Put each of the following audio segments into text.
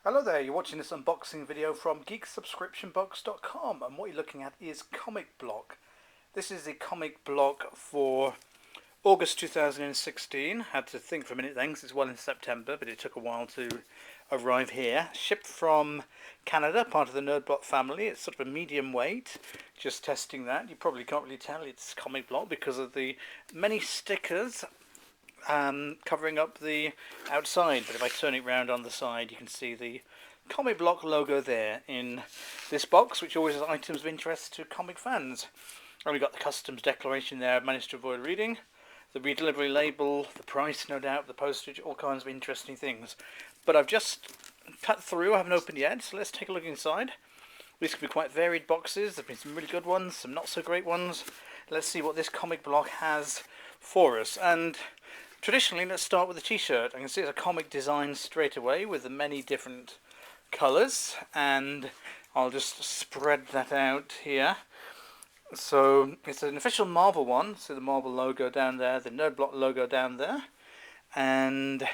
Hello there, you're watching this unboxing video from geeksubscriptionbox.com, and what you're looking at is Comic Block. This is the comic block for August 2016. Had to think for a minute then because it's well in September, but it took a while to arrive here. Shipped from Canada, part of the Nerdblock family. It's sort of a medium weight. Just testing that. You probably can't really tell it's Comic Block because of the many stickers covering up the outside, but if I turn it round on the side you can see the Comic Block logo there in this box, which always has items of interest to comic fans. Only got the customs declaration there I've managed to avoid reading, the redelivery label, the price no doubt, the postage, all kinds of interesting things. But I've just cut through, I haven't opened yet, so let's take a look inside. These can be quite varied boxes. There have been some really good ones, some not so great ones. Let's see what this comic block has for us. And traditionally, let's start with the T-shirt. I can see it's a comic design straight away with the many different colours, and I'll just spread that out here. So it's an official Marvel one, so the Marvel logo down there, the Nerdblock logo down there, and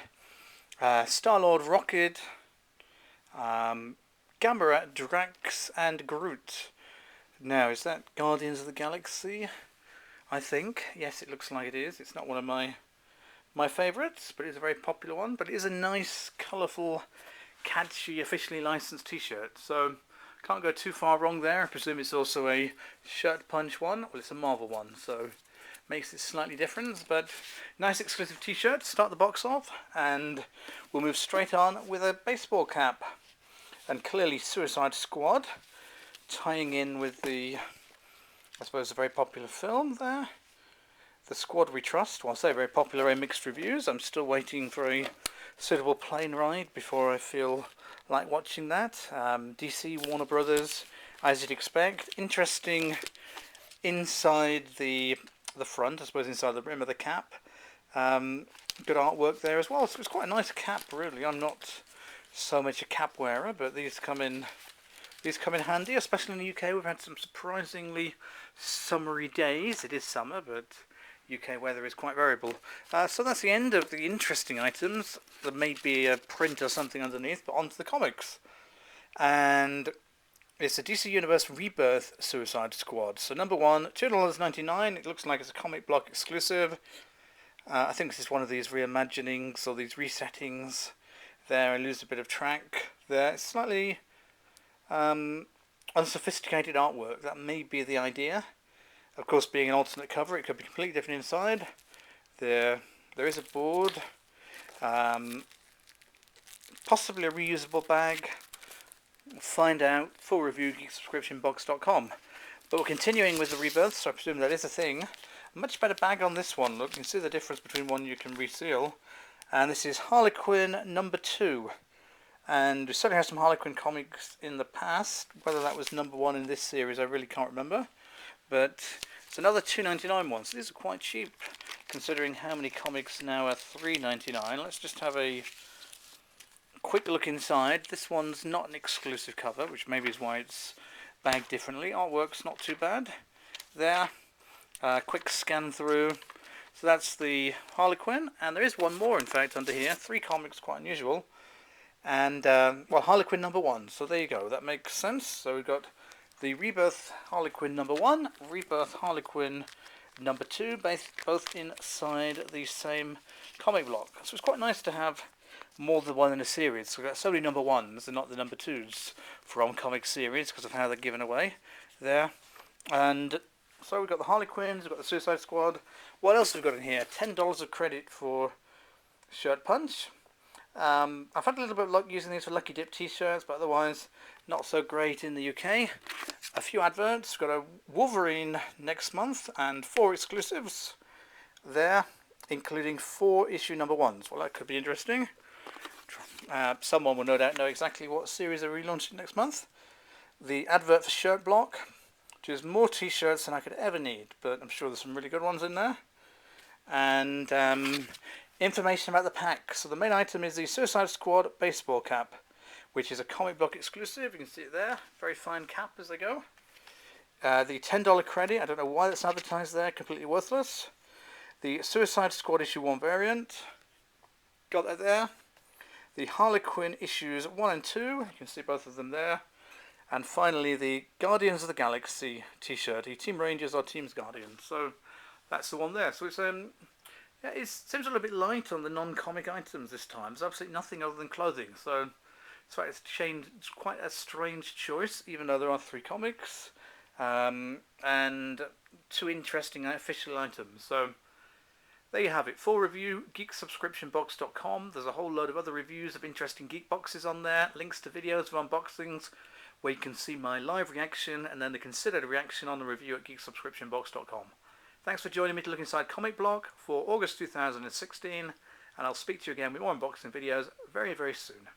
Star-Lord, Rocket, Gamera, Drax, and Groot. Now, is that Guardians of the Galaxy? I think. Yes, it looks like it is. It's not one of my favourites, but it's a very popular one. But it is a nice, colourful, catchy, officially licensed T-shirt. So can't go too far wrong there. I presume it's also a Shirt Punch one. Well, it's a Marvel one, so makes it slightly different. But nice exclusive T-shirt to start the box off, and we'll move straight on with a baseball cap. And clearly Suicide Squad, tying in with the, I suppose, a very popular film there. The Squad We Trust. Well, I say very popular, very mixed reviews. I'm still waiting for a suitable plane ride before I feel like watching that. DC, Warner Brothers, as you'd expect. Interesting inside the front, I suppose, inside the rim of the cap. Good artwork there as well. So it's quite a nice cap, really. I'm not so much a cap wearer, but these come in handy, especially in the UK. We've had some surprisingly summery days. It is summer, but UK weather is quite variable. So that's the end of the interesting items. There may be a print or something underneath, but onto the comics. And it's a DC Universe Rebirth Suicide Squad. So number one, $2.99. It looks like it's a comic block exclusive. I think this is one of these reimaginings or these resettings. There, I lose a bit of track there. It's slightly unsophisticated artwork. That may be the idea. Of course, being an alternate cover, it could be completely different inside. There is a board, possibly a reusable bag. We'll find out. Full review, geeksubscriptionbox.com. But we're continuing with the Rebirth, so I presume that is a thing. A much better bag on this one. Look, you can see the difference between one you can reseal. And this is Harlequin number 2. And we certainly had some Harlequin comics in the past. Whether that was number 1 in this series, I really can't remember. But it's another $2.99 one, so these are quite cheap considering how many comics now are $3.99. Let's just have a quick look inside. This one's not an exclusive cover, which maybe is why it's bagged differently. Artwork's not too bad there. Quick scan through. So that's the Harlequin, and there is one more in fact under here. 3 comics, quite unusual. And well, Harlequin number 1, so there you go, that makes sense. So we've got the Rebirth Harlequin number 1, Rebirth Harlequin number 2, both inside the same comic block. So it's quite nice to have more than one in a series. So we've got so many number 1s and not the number 2s from comic series because of how they're given away there. And so we've got the Harlequins, we've got the Suicide Squad. What else have we got in here? $10 of credit for Shirt Punch. I've had a little bit of luck using these for Lucky Dip T-shirts, but otherwise not so great in the UK. A few adverts. We've got a Wolverine next month and 4 exclusives there, including 4 issue number 1s. Well, that could be interesting. Someone will no doubt know exactly what series they're relaunching next month. The advert for Shirt Block, which is more T-shirts than I could ever need, but I'm sure there's some really good ones in there. And information about the pack. So the main item is the Suicide Squad baseball cap, which is a comic block exclusive. You can see it there. Very fine cap as they go. The $10 credit. I don't know why that's advertised there. Completely worthless. The Suicide Squad issue 1 variant. Got that there. the Harlequin issues 1 and 2, you can see both of them there, and finally the Guardians of the Galaxy t-shirt. Team Rangers are Team's Guardians, so that's the one there. So it's yeah, it seems a little bit light on the non-comic items this time. There's absolutely nothing other than clothing, so it's quite a strange choice, even though there are 3 comics and 2 interesting official items. So there you have it. Full review, geeksubscriptionbox.com. There's a whole load of other reviews of interesting geek boxes on there, links to videos of unboxings where you can see my live reaction and then the considered reaction on the review at geeksubscriptionbox.com. Thanks for joining me to look inside Comic Block for August 2016, and I'll speak to you again with more unboxing videos very, very soon.